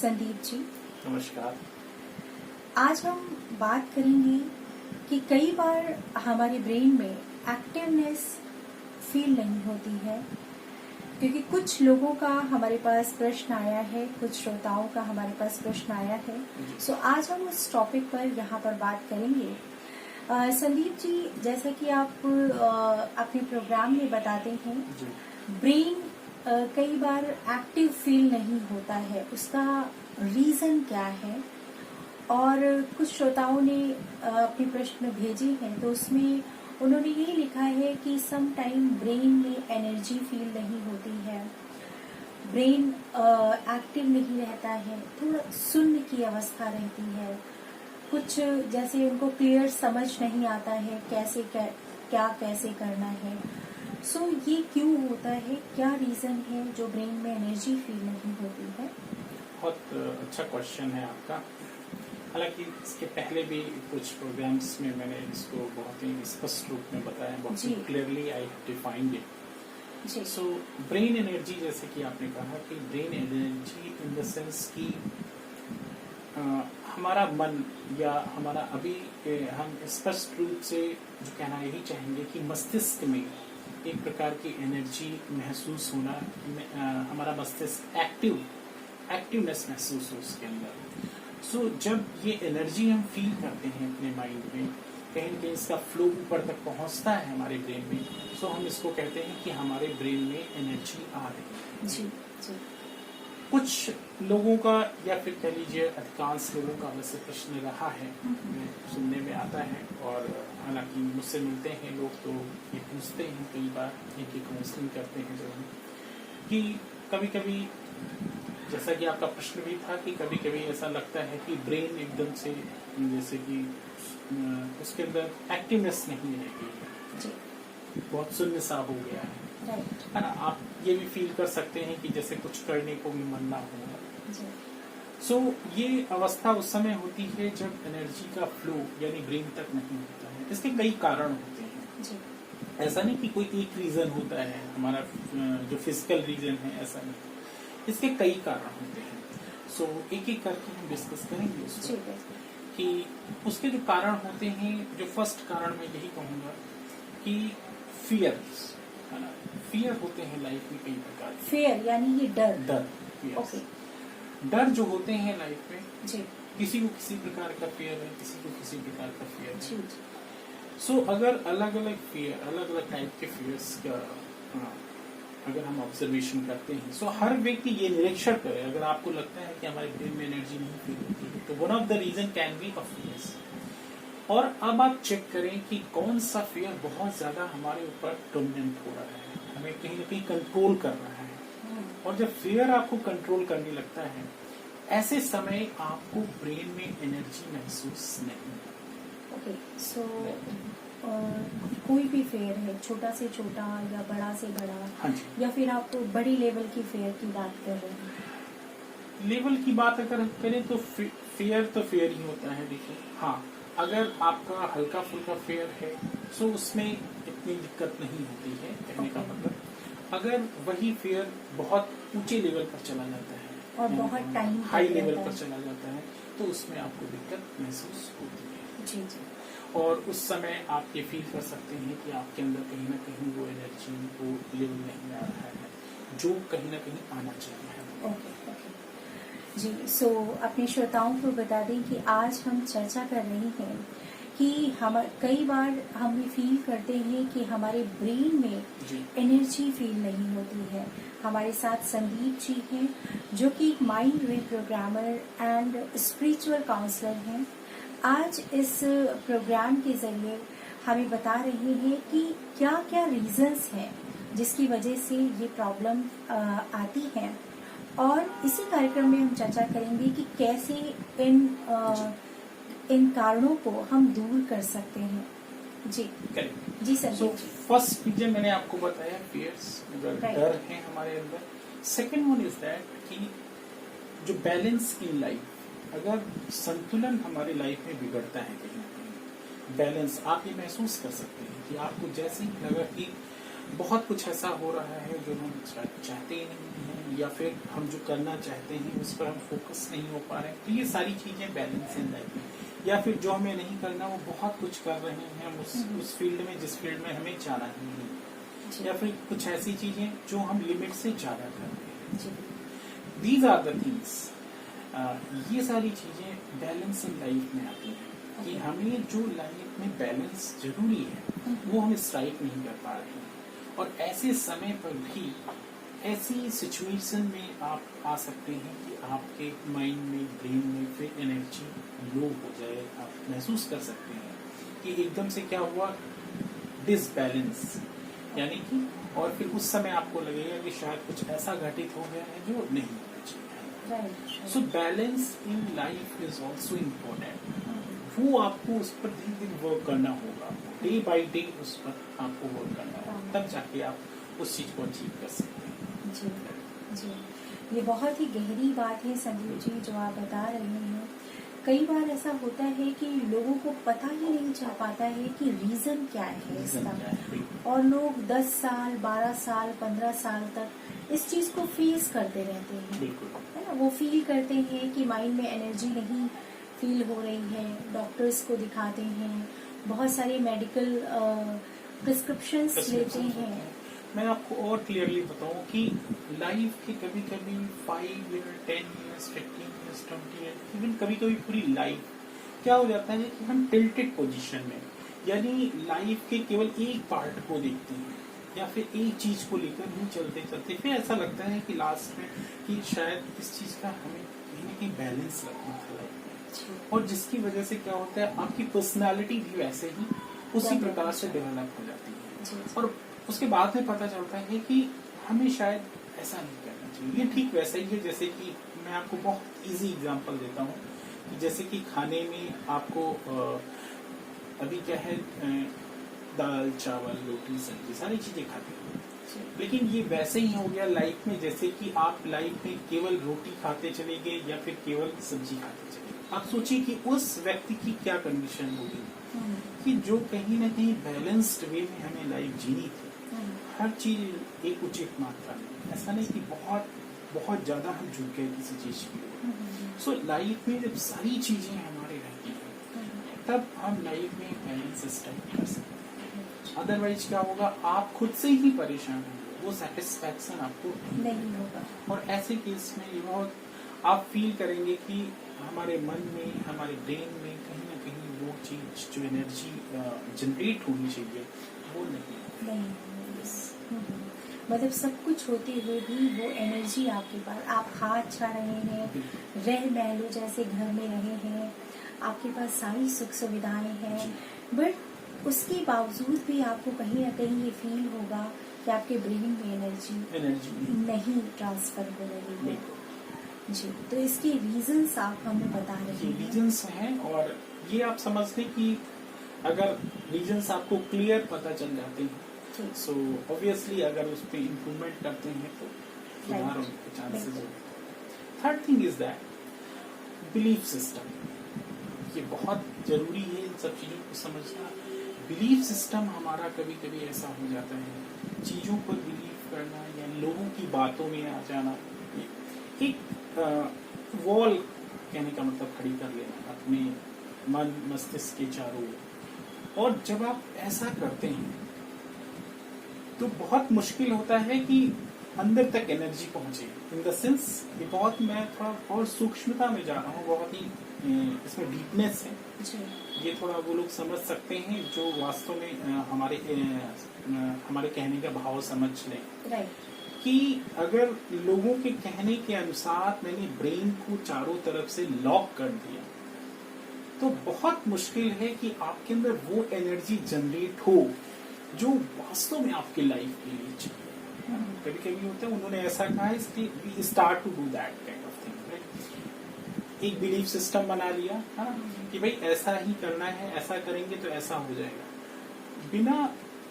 संदीप जी, नमस्कार। आज हम बात करेंगे कि कई बार हमारे ब्रेन में एक्टिवनेस फील नहीं होती है, क्योंकि कुछ लोगों का हमारे पास प्रश्न आया है, कुछ श्रोताओं का हमारे पास प्रश्न आया है। सो आज हम उस टॉपिक पर यहाँ पर बात करेंगे। संदीप जी, जैसा कि आप अपने प्रोग्राम में बताते हैं, ब्रेन कई बार एक्टिव फील नहीं होता है, उसका रीजन क्या है? और कुछ श्रोताओं ने अपने प्रश्न भेजे हैं, तो उसमें उन्होंने यही लिखा है कि सम टाइम ब्रेन में एनर्जी फील नहीं होती है, ब्रेन एक्टिव नहीं रहता है, थोड़ा शून्य की अवस्था रहती है, कुछ जैसे उनको क्लियर समझ नहीं आता है कैसे क्या कैसे करना है। सो ये क्यों होता है, क्या रीजन है जो ब्रेन में एनर्जी फील नहीं होती है? बहुत अच्छा क्वेश्चन है आपका। हालांकि इसके पहले भी कुछ प्रोग्राम्स में मैंने इसको बहुत ही स्पष्ट रूप में बताया, बहुत ही clearly I have defined it. So brain energy, जैसे कि आपने कहा कि brain energy in the sense कि हमारा मन या हमारा अभी हम स्पष्ट रूप से जो कहना यही चाहेंगे कि मस्तिष्क में एक प्रकार की एनर्जी महसूस होना, हमारा मस्तिष्क एक्टिवनेस महसूस हो उसके अंदर। सो जब ये एनर्जी हम फील करते हैं अपने माइंड में, कहीं न कहीं इसका फ्लो ऊपर तक पहुंचता है हमारे ब्रेन में, सो हम इसको कहते हैं कि हमारे ब्रेन में एनर्जी आ रही है। जी। कुछ लोगों का या फिर कह लीजिए अधिकांश लोगों का वैसे प्रश्न रहा है, सुनने में आता है, और हालांकि मुझसे मिलते हैं लोग तो ये पूछते हैं, कई बार इनकी काउंसलिंग करते हैं जब हम, कि कभी कभी जैसा कि आपका प्रश्न भी था कि कभी कभी ऐसा लगता है कि ब्रेन एकदम से जैसे कि उसके अंदर एक्टिवनेस नहीं रहती है, बहुत शून्य सा हो गया है ना। आप ये भी फील कर सकते हैं कि जैसे कुछ करने को भी मन ना हो। सो ये अवस्था उस समय होती है जब एनर्जी का फ्लो यानी ब्रेन तक नहीं होता है। इसके कई कारण होते हैं, ऐसा नहीं कि कोई एक रीजन होता है हमारा जो फिजिकल रीजन है, ऐसा नहीं, इसके कई कारण होते हैं। सो एक एक करके हम डिस्कस करेंगे उसको कि उसके जो कारण होते हैं। जो फर्स्ट कारण मैं यही कहूंगा कि फियर होते हैं लाइफ में कई प्रकार के। फियर यानी ये डर। ओके। डर जो होते हैं लाइफ में, जी। किसी को किसी प्रकार का फियर है, किसी को किसी प्रकार का फियर है। सो अगर अलग अलग फियर, अलग अलग टाइप के फियर्स का अगर हम ऑब्जर्वेशन करते हैं, सो हर व्यक्ति ये निरीक्षण करे, अगर आपको लगता है कि हमारे ब्रेन में एनर्जी नहीं फील होती है, तो one of the reason can be of fears. और अब आप चेक करें कि कौन सा फियर बहुत ज्यादा हमारे ऊपर डोमिनेंट हो रहा है, हमें कहीं ना कहीं कंट्रोल कर रहा है। और जब फियर आपको कंट्रोल करने लगता है, ऐसे समय आपको ब्रेन में एनर्जी महसूस नहीं होती। ओके। सो कोई भी फेयर है, छोटा से छोटा या बड़ा से बड़ा, हाँ जी। या फिर आप बड़ी लेवल की फेयर की बात कर रहे हैं? लेवल की बात अगर करें तो फेयर तो फेयर ही होता है। देखिए, हाँ, अगर आपका हल्का फुल्का फेयर है तो उसमें इतनी दिक्कत नहीं होती है, कहने का मतलब। अगर वही फेयर बहुत ऊंचे लेवल पर चला जाता है और बहुत टाइम हाई लेवल पर चला जाता है, तो उसमें आपको दिक्कत महसूस होती है। जी। और उस समय आप ये फील कर सकते हैं कि आपके अंदर कहीं ना कहीं वो एनर्जी, वो लेवल नहीं आ रहा है जो कहीं ना कहीं आना चाहिए। ओके जी। सो अपने श्रोताओं को बता दें कि आज हम चर्चा कर रहे हैं कि हम कई बार हम फील करते हैं कि हमारे ब्रेन में एनर्जी फील नहीं होती है। हमारे साथ संदीप जी हैं, जो कि माइंड रीप्रोग्रामर एंड स्पिरिचुअल काउंसलर हैं। आज इस प्रोग्राम के जरिए हमें बता रहे हैं कि क्या क्या रीजंस हैं जिसकी वजह से ये प्रॉब्लम आती है, और इसी कार्यक्रम में हम चर्चा करेंगे कि कैसे इन कारणों को हम दूर कर सकते हैं। जी सर। फर्स्ट रीजन मैंने आपको बताया, फियर्स, डर है हमारे अंदर। सेकंड वन इज दैट कि जो बैलेंस इन लाइफ, अगर संतुलन हमारी लाइफ में बिगड़ता है, कहीं ना कहीं बैलेंस आप ये महसूस कर सकते हैं कि आपको जैसे ही लगा कि बहुत कुछ ऐसा हो रहा है जो हम चाहते ही नहीं है या फिर हम जो करना चाहते हैं उस पर हम फोकस नहीं हो पा रहे हैं, तो ये सारी चीजें बैलेंस इन लाइफ में, या फिर जो हमें नहीं करना वो बहुत कुछ कर रहे हैं हम उस फील्ड में जिस फील्ड में हमें जाना ही नहीं, या फिर कुछ ऐसी चीजें जो हम लिमिट से ज्यादा कर रहे हैं। दीज आर द थिंग्स, ये सारी चीजें बैलेंस इन लाइफ में आती हैं कि हमें जो लाइफ में बैलेंस जरूरी है वो हम स्ट्राइक नहीं कर पा रहे हैं, और ऐसे समय पर भी ऐसी सिचुएशन में आप आ सकते हैं कि आपके माइंड में, ब्रेन में फिर एनर्जी लो हो जाए, आप महसूस कर सकते हैं कि एकदम से क्या हुआ, डिसबैलेंस, यानी कि और फिर उस समय आपको लगेगा कि शायद कुछ ऐसा घटित हो गया है जो नहीं होना चाहिए। So balance in life is also important. वो आपको उस पर धीरे धीरे वर्क करना होगा, डे बाई डे उस पर आपको वर्क करना होगा, तब जाके आप उस चीज को अचीव कर सकते हैं। जी जी, ये बहुत ही गहरी बात है संदीप जी जो आप बता रहे हैं। कई बार ऐसा होता है कि लोगों को पता ही नहीं चल पाता है कि रीजन क्या है इसका, और लोग 10 साल 12 साल 15 साल तक इस चीज को फेस करते रहते हैं, है ना। वो फील करते हैं कि माइंड में एनर्जी नहीं फील हो रही है, डॉक्टर्स को दिखाते हैं, बहुत सारे मेडिकल प्रिस्क्रिप्शंस लेते हैं। मैं आपको और क्लियरली बताऊं कि लाइफ के कभी कभी 5 year 10 years 15 years 20 years even कभी कभी पूरी लाइफ क्या हो जाता है कि हम टिल्टेड पोजीशन में, यानी लाइफ के केवल एक पार्ट को देखते हैं या फिर एक चीज को लेकर ही चलते चलते फिर ऐसा लगता है कि लास्ट में कि शायद इस चीज का हमें कहीं ना कहीं बैलेंस रखना था लाइफ में, और जिसकी वजह से क्या होता है आपकी पर्सनालिटी भी वैसे ही उसी प्रकार से डेवलप हो जाती है, और उसके बाद में पता चलता है कि हमें शायद ऐसा नहीं करना चाहिए। ये ठीक वैसा ही है जैसे कि मैं आपको बहुत इजी एग्जांपल देता हूँ कि जैसे कि खाने में आपको अभी क्या है, दाल चावल रोटी सब्जी सारी चीजें खाते हैं, लेकिन ये वैसे ही हो गया लाइफ में जैसे कि आप लाइफ में केवल रोटी खाते चले गए या फिर केवल सब्जी खाते चले गए। आप सोचिए कि उस व्यक्ति की क्या कंडीशन होगी कि जो कहीं ना कहीं बैलेंस्ड वे में हमें लाइफ जीनी थी, हर चीज एक उचित मात्रा में, ऐसा नहीं कि बहुत बहुत ज्यादा हम झुक गए किसी चीज की ओर। सो लाइफ में जब सारी चीजें हमारे रहती हैं तब हम लाइफ में बैलेंस सिस्टम कर सकते हैं, अदरवाइज क्या होगा, आप खुद से ही परेशान होंगे, वो सेटिस्फैक्शन आपको नहीं होगा, और ऐसे केस में ये बहुत आप फील करेंगे कि हमारे मन में, हमारे ब्रेन में कहीं ना कहीं वो चीज जो एनर्जी जनरेट होनी चाहिए वो नहीं। मतलब सब कुछ होते हुए भी वो एनर्जी आपके पास, आप खा अच्छा रहे हैं, रह महलो जैसे घर में रहे हैं, आपके पास सारी सुख सुविधाएं हैं, बट उसके बावजूद भी आपको कहीं ना कहीं ये फील होगा कि आपके ब्रेन में एनर्जी नहीं ट्रांसफर हो रही है। जी, तो इसके रीजंस आप हमें बता रहे हैं। रीजंस हैं, और ये आप समझ लें कि अगर रीजंस आपको क्लियर पता चल जाते हैं सो ऑब्वियसली अगर उस पर इम्प्रूवमेंट करते हैं तो सुधार होने के चांसेस होते हैं। Third thing is that belief system, ये बहुत जरूरी है इन सब चीजों को समझना। बिलीफ सिस्टम हमारा कभी कभी ऐसा हो जाता है, चीजों पर बिलीव करना या लोगों की बातों में आ जाना, एक वॉल कहने का मतलब खड़ी कर लेना अपने मन मस्तिष्क के चारों ओर, और जब आप ऐसा करते हैं तो बहुत मुश्किल होता है कि अंदर तक एनर्जी पहुंचे। इन द सेंस ये बहुत, मैं थोड़ा और सूक्ष्मता में जा रहा हूँ, बहुत ही इसमें डीपनेस है, ये थोड़ा वो लोग समझ सकते हैं जो वास्तव में हमारे कहने का भाव समझ लें। कि अगर लोगों के कहने के अनुसार मैंने ब्रेन को चारों तरफ से लॉक कर दिया तो बहुत मुश्किल है कि आपके अंदर वो एनर्जी जनरेट हो जो वास्तव में आपके लाइफ के लिए चाहिए। कभी कभी होता है, उन्होंने ऐसा कहा है कि we start to do that kind of thing, right. एक बिलीफ सिस्टम बना लिया कि भाई ऐसा ही करना है, ऐसा करेंगे तो ऐसा हो जाएगा, बिना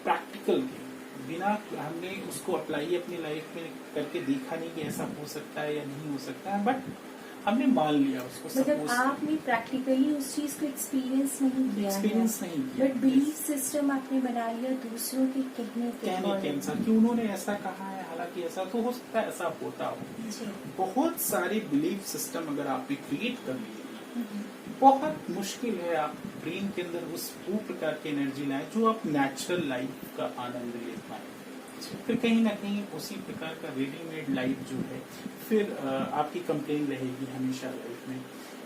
प्रैक्टिकल के, बिना हमने उसको अप्लाई अपनी लाइफ में करके देखा नहीं कि ऐसा हो सकता है या नहीं हो सकता है, बट हमने मान लिया उसको, मतलब आपने प्रैक्टिकली उस चीज को एक्सपीरियंस नहीं किया है, नहीं किया, बट बिलीफ सिस्टम आपने बना लिया दूसरों के कहने के अनुसार कि उन्होंने ऐसा कहा है, हालांकि ऐसा तो हो सकता है, ऐसा होता हो। बहुत सारे बिलीफ सिस्टम अगर आपने क्रिएट कर लिए, बहुत मुश्किल है आप ब्रेन के अंदर वो प्रकार की एनर्जी लाए जो आप नेचुरल लाइफ का आनंद ले पाए। फिर कहीं ना कहीं उसी प्रकार का रेडीमेड लाइफ जो है, फिर आपकी कंप्लेन रहेगी हमेशा लाइफ में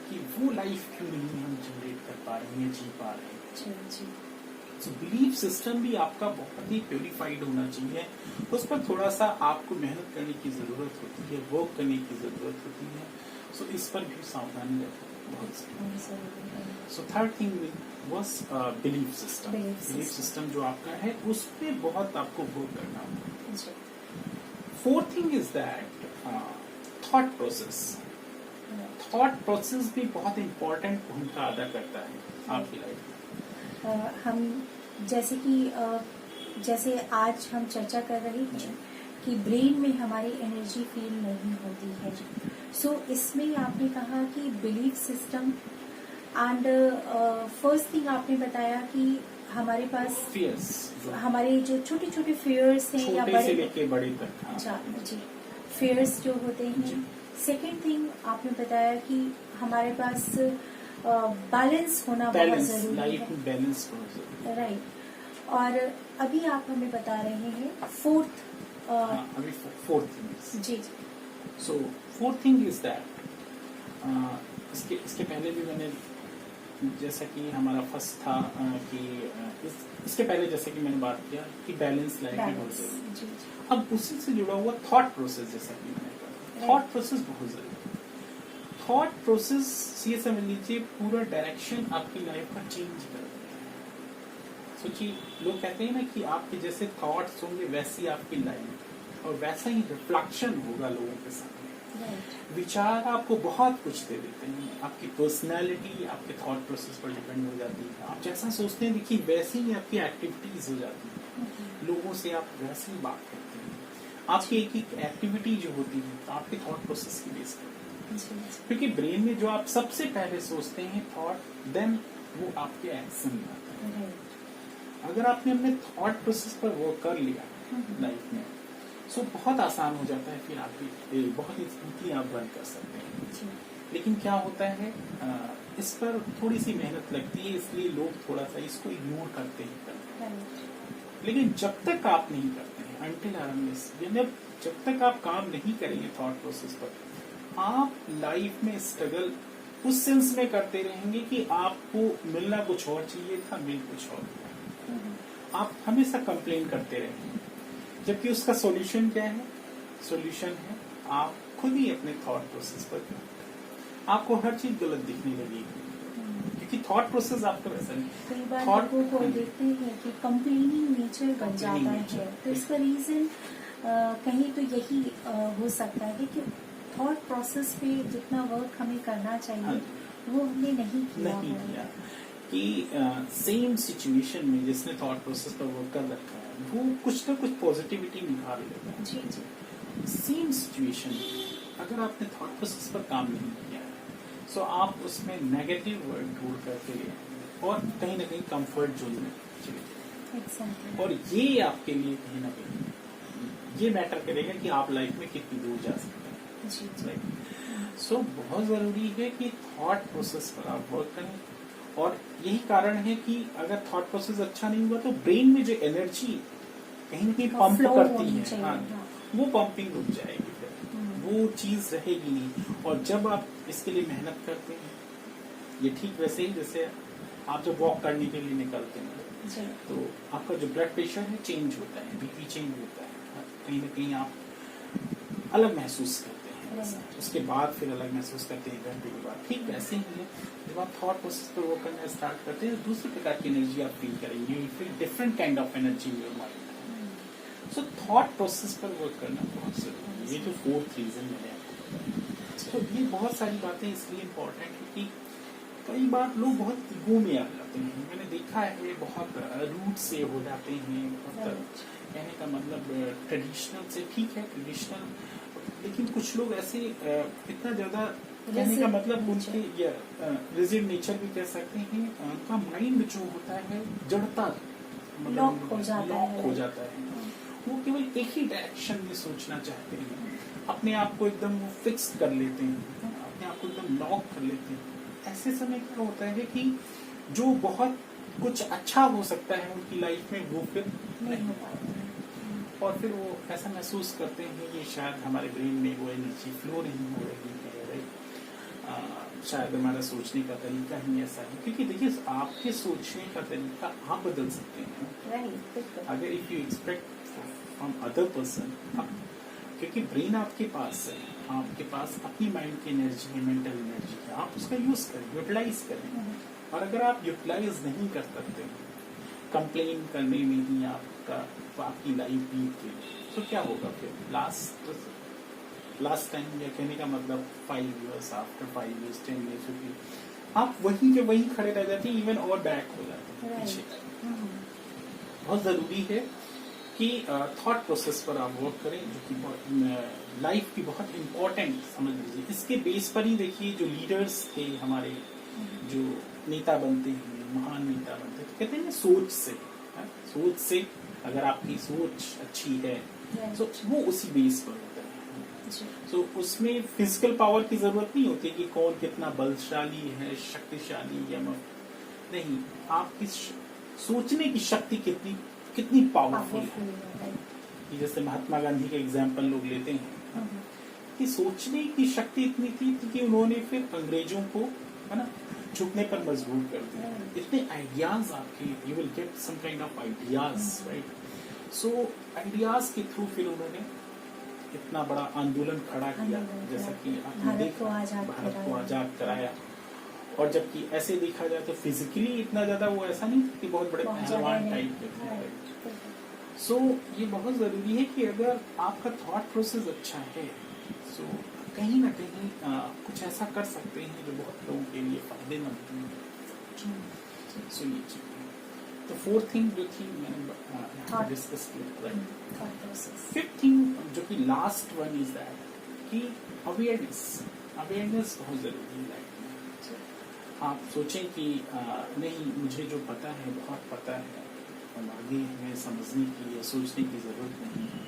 कि वो लाइफ क्यों नहीं हम जनरेट कर पा रहे हैं, जी पा रहे हैं। तो बिलीफ सिस्टम भी आपका बहुत ही प्योरीफाइड होना चाहिए, उस पर थोड़ा सा आपको मेहनत करने की जरूरत होती है, वर्क करने की जरूरत होती है। सो इस पर भी सावधानी रखें बहुत। So third thing was belief system. Belief system जो आपका है उस पे बहुत आपको वर्क करना होगा। Fourth thing is that thought process. Thought process भी बहुत इम्पोर्टेंट भूमिका अदा करता है आपकी लाइफ में। हम जैसे आज हम चर्चा कर रहे हैं कि ब्रेन में हमारी एनर्जी फील नहीं होती है। सो इसमें आपने कहा कि belief system and first thing आपने बताया कि हमारे पास फियर्स, हमारे जो छोटे छोटे फियर्स हैं या बड़े से लेके बड़े तक, जी फियर्स जो होते हैं। सेकंड थिंग आपने बताया कि हमारे पास बैलेंस होना बहुत जरूरी लाइफ है, में बैलेंस बहुत जरूरी है, राइट। और अभी आप हमें बता रहे हैं फोर्थ, अभी फोर्थ थिंग जी। So fourth thing is that इसके पहले भी मैंने, जैसा कि हमारा फर्स्ट था कि इसके पहले जैसे कि मैंने बात किया कि बैलेंस लाइफ में बहुत जरूरी है। अब उसी से जुड़ा हुआ थॉट प्रोसेस, जैसा कि मैंने कहा, थॉट प्रोसेस बहुत जरूरी है। थॉट प्रोसेस ये समझ लीजिए पूरा डायरेक्शन आपकी लाइफ का चेंज कर देता है। सोचिए, लोग कहते हैं ना कि आपके जैसे थॉट्स होंगे वैसी आपकी लाइफ, और वैसा ही रिफ्लेक्शन होगा लोगों के सामने। विचार आपको बहुत कुछ दे देते हैं, आपकी पर्सनैलिटी आपके थॉट प्रोसेस पर डिपेंड हो जाती है। आप जैसा सोचते हैं देखिए वैसी ही आपकी एक्टिविटीज हो जाती है, लोगों से आप वैसे ही बात करते हैं, आपकी एक एक एक्टिविटी जो होती है आपके थॉट प्रोसेस की बेस पर, क्योंकि ब्रेन में जो आप सबसे पहले सोचते हैं थॉट, देन वो आपके एक्शन में आता है। अगर आपने अपने थॉट प्रोसेस पर वर्क कर लिया लाइफ में, सो बहुत आसान हो जाता है, फिर आप भी बहुत ही स्मूथली आप रन कर सकते हैं। लेकिन क्या होता है, इस पर थोड़ी सी मेहनत लगती है, इसलिए लोग थोड़ा सा इसको इग्नोर करते हैं। लेकिन जब तक आप नहीं करते हैं, अनटिल अनलेस, जब तक आप काम नहीं करेंगे थॉट प्रोसेस पर, आप लाइफ में स्ट्रगल उस सेंस में करते रहेंगे कि आपको मिलना कुछ और चाहिए था, मिल कुछ और। आप हमेशा कंप्लेन करते रहेंगे, जबकि उसका सॉल्यूशन क्या है? सॉल्यूशन है आप खुद ही अपने थॉट प्रोसेस पर, आपको हर चीज गलत दिखने लगेगी, क्योंकि थॉट प्रोसेस आपका वैसा नहीं। कई बार लोगों को देखते हैं कि कंप्लेनिंग नेचर बन जाता है, तो इसका रीजन कहीं तो यही हो सकता है कि थॉट प्रोसेस पे जितना वर्क हमें करना चाहिए वो हमने नहीं किया कि सेम सिचुएशन में जिसने थॉट प्रोसेस पर वर्क कर रखा है वो कुछ ना कुछ पॉजिटिविटी निकाल लेता है। जी जी। सेम सिचुएशन अगर आपने थॉट प्रोसेस पर काम नहीं किया है, सो आप उसमें नेगेटिव वर्ड ढूंढ करके और कहीं ना कहीं कंफर्ट जोन में चले जाए, और ये आपके लिए कहीं ना कहीं ये मैटर करेगा कि आप लाइफ में कितनी दूर जा सकते हैं। सो बहुत जरूरी है कि थॉट प्रोसेस पर आप वर्क करें, और यही कारण है कि अगर थॉट प्रोसेस अच्छा नहीं हुआ तो ब्रेन में जो एनर्जी कहीं ना कहीं पंप करती है, वो पंपिंग रुक जाएगी, फिर वो चीज रहेगी नहीं। और जब आप इसके लिए मेहनत करते हैं, ये ठीक वैसे ही जैसे आप जब वॉक करने के लिए निकलते हैं तो आपका जो ब्लड प्रेशर है चेंज होता है, बीपी चेंज होता है, कहीं ना कहीं आप अलग महसूस करते हैं, उसके बाद फिर अलग महसूस करते हैं घंटे के बाद। ठीक वैसे ही है, जब आप थॉट प्रोसेस पर वर्क करना स्टार्ट करते हैं, दूसरे प्रकार की एनर्जी आप फील करेंगे, you feel different kind of energy in your mind. So thought process पर वर्क करना बहुत जरूरी है। ये जो फोर्थ रीजन मैंने आपको, तो ये बहुत सारी बातें इसलिए इम्पोर्टेंट है कि कई बार लोग बहुत ईगो में आ जाते हैं। मैंने देखा है बहुत रूट से हो जाते हैं, बहुत कहने का मतलब ट्रेडिशनल से, ठीक है ट्रेडिशनल, लेकिन कुछ लोग ऐसे इतना ज्यादा कहने का मतलब उनके रिजिड नेचर भी कह सकते हैं, उनका माइंड जो होता है जड़ता लॉक हो जाता है। वो केवल एक ही डायरेक्शन में सोचना चाहते हैं, अपने आप को एकदम फिक्स कर लेते हैं, अपने आप को एकदम लॉक कर लेते हैं। ऐसे समय क्या होता है कि जो बहुत कुछ अच्छा हो सकता है उनकी लाइफ में वो फिर नहीं हो पाता है, और फिर वो ऐसा महसूस करते हैं कि शायद हमारे ब्रेन में वो एनर्जी फ्लो नहीं हो रही है, शायद हमारा सोचने का तरीका ही ऐसा है। क्योंकि देखिए, आपके सोचने का तरीका आप बदल सकते हैं अगर if you expect from other person, क्योंकि ब्रेन आपके पास है, आपके पास अपनी माइंड की एनर्जी है, मेंटल एनर्जी है, आप उसका यूज करें, यूटिलाइज करें। और अगर आप यूटिलाइज नहीं कर सकते, कंप्लेन करने में ही आपकी लाइफ बीत गई, तो क्या होगा फिर? लास्ट टाइम, या कहने का मतलब 5 years, आफ्टर 5 years, 10 years, आप वहीं के वहीं खड़े रह जाते हैं, इवन और बैक हो जाते हैं पीछे। बहुत जरूरी है कि थॉट प्रोसेस पर आप वर्क करें, जो कि लाइफ की बहुत इम्पोर्टेंट समझ लीजिए। इसके बेस पर ही देखिए, जो लीडर्स थे हमारे, जो नेता बनते हैं, महान नेता बनते हैं, तो कहते हैं ना, सोच से अगर आपकी सोच अच्छी है तो वो उसी बेस पर होता है। तो उसमें फिजिकल पावर की जरूरत नहीं होती कि कौन कितना बलशाली है, शक्तिशाली या नहीं, आपकी सोचने की शक्ति कितनी पावरफुल है। जैसे महात्मा गांधी के एग्जाम्पल लोग लेते हैं कि सोचने की शक्ति इतनी थी कि उन्होंने फिर अंग्रेजों को, है ना, झुकने पर मजबूर कर दिया। इतने आइडियाज आपके, you will get some kind of ideas, right. So ideas के थ्रू फिर उन्होंने इतना बड़ा आंदोलन खड़ा किया, जैसा कि आपने देखा, भारत को आजाद कराया। और जबकि ऐसे देखा जाए तो फिजिकली इतना ज्यादा वो ऐसा नहीं कि बहुत बड़े पहलवान टाइप के थे। सो ये बहुत जरूरी है कि अगर आपका थॉट प्रोसेस अच्छा है, सो कहीं ना कहीं कुछ ऐसा कर सकते हैं जो बहुत लोगों के लिए फायदेमंद है। सो ये चीज, तो 4th थिंग जो थी मैंने डिस्कस किया। फिफ्थ थिंग जो कि लास्ट वन इज दैट कि अवेयरनेस बहुत जरूरी है लाइफ में। आप सोचें कि नहीं, मुझे जो पता है बहुत पता है, और आगे हमें समझने की या सोचने की जरूरत नहीं है।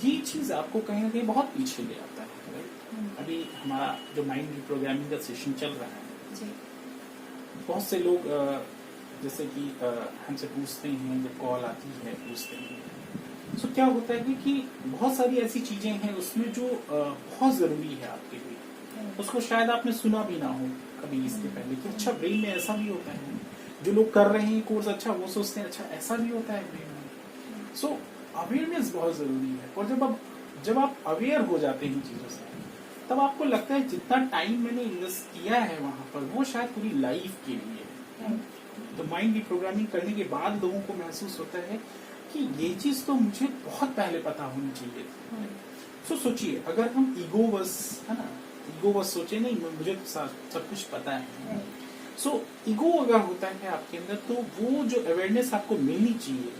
ये चीज आपको कहीं ना कहीं बहुत पीछे ले आता है, राइट। अभी हमारा जो माइंड रिप्रोग्रामिंग का सेशन चल रहा है, बहुत से लोग जैसे कि हमसे पूछते हैं, जब कॉल आती है पूछते हैं, तो क्या होता है कि बहुत सारी ऐसी चीजें हैं उसमें जो बहुत जरूरी है आपके लिए, उसको शायद आपने सुना भी ना हो कभी इसके पहले कि अच्छा, ब्रेन में ऐसा भी होता है। जो लोग कर रहे हैं कोर्स, अच्छा, वो सोचते हैं अच्छा ऐसा भी होता है ब्रेन में। सो अवेयरनेस बहुत जरूरी है। और जब आप अवेयर हो जाते हैं चीजों से, तब आपको लगता है जितना टाइम मैंने इन्वेस्ट किया है वहां पर, वो शायद पूरी लाइफ के लिए है। तो माइंड रिप्रोग्रामिंग करने के बाद लोगों को महसूस होता है कि ये चीज तो मुझे बहुत पहले पता होनी चाहिए। सो सोचिए, अगर हम ईगोवस, है ना, ईगोवस सोचे, नहीं मुझे तो सब कुछ पता है। सो ईगो अगर होता है आपके अंदर, तो वो जो अवेयरनेस आपको मिलनी चाहिए,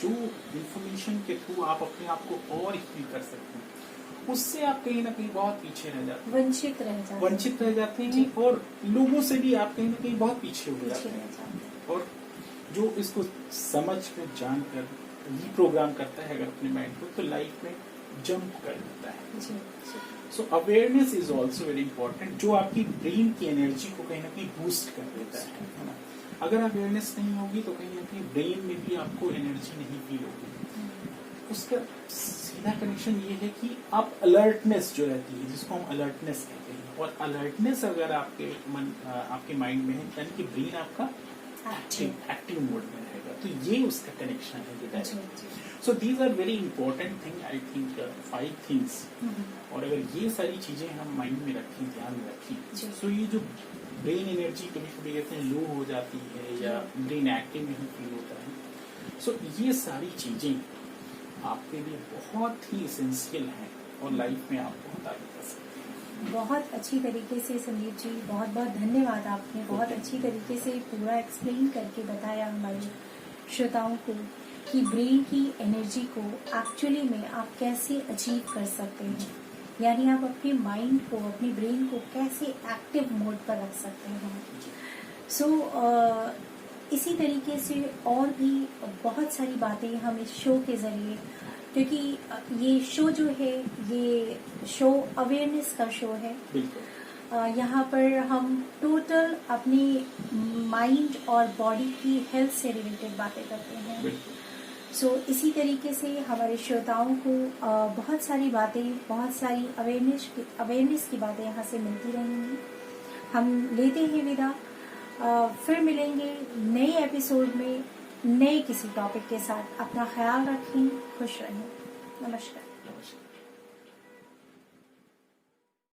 जो इंफॉर्मेशन के थ्रू आप अपने आप को और हील कर सकते हैं, उससे आप कहीं ना कहीं बहुत पीछे रह जाते हैं, वंचित रह जाते हैं, और लोगों से भी आप कहीं ना कहीं बहुत पीछे हो जाते हैं। और जो इसको समझ कर, जान कर रिप्रोग्राम करता है अगर अपने माइंड को, तो लाइफ में जंप कर देता है। So awareness is also very important, जो आपकी ब्रेन की एनर्जी को कहीं ना कहीं बूस्ट कर देता है ना। अगर अवेयरनेस नहीं होगी तो कहीं ना कहीं ब्रेन में भी आपको एनर्जी नहीं फील होगी। उसका सीधा कनेक्शन ये है कि आप अलर्टनेस जो रहती है, जिसको हम अलर्टनेस कहते हैं, और अलर्टनेस अगर आपके माइंड में है, यानी कि ब्रेन आपका एक्टिव मोड में रहेगा, तो ये उसका कनेक्शन है। So these are very important thing, I think 5 things. और अगर ये सारी चीजें हम माइंड में रखें, ध्यान में रखें, सो ये जो ब्रेन एनर्जी कभी कभी कहते हैं लो हो जाती है, या ब्रेन एक्टिव नहीं फील होता है, सो ये सारी चीजें आपके लिए बहुत ही एसेंशियल हैं, और लाइफ में आप बहुत आगे कर सकते हैं। बहुत अच्छी तरीके से संदीप जी, बहुत बहुत धन्यवाद। आपने बहुत अच्छी तरीके से पूरा एक्सप्लेन करके बताया हमारे श्रोताओं को कि ब्रेन की एनर्जी को एक्चुअली में आप कैसे अचीव कर सकते हैं। यानी आप अपने माइंड को, अपनी ब्रेन को कैसे एक्टिव मोड पर रख सकते हैं। सो इसी तरीके से और भी बहुत सारी बातें हम इस शो के जरिए, क्योंकि ये शो जो है, ये शो अवेयरनेस का शो है। यहाँ पर हम टोटल अपनी माइंड और बॉडी की हेल्थ से रिलेटेड बातें करते हैं। सो इसी तरीके से हमारे श्रोताओं को बहुत सारी बातें, बहुत सारी अवेयरनेस की बातें यहाँ से मिलती रहेंगी। हम लेते हैं विदा, फिर मिलेंगे नए एपिसोड में नए किसी टॉपिक के साथ। अपना ख्याल रखें, खुश रहें। नमस्कार।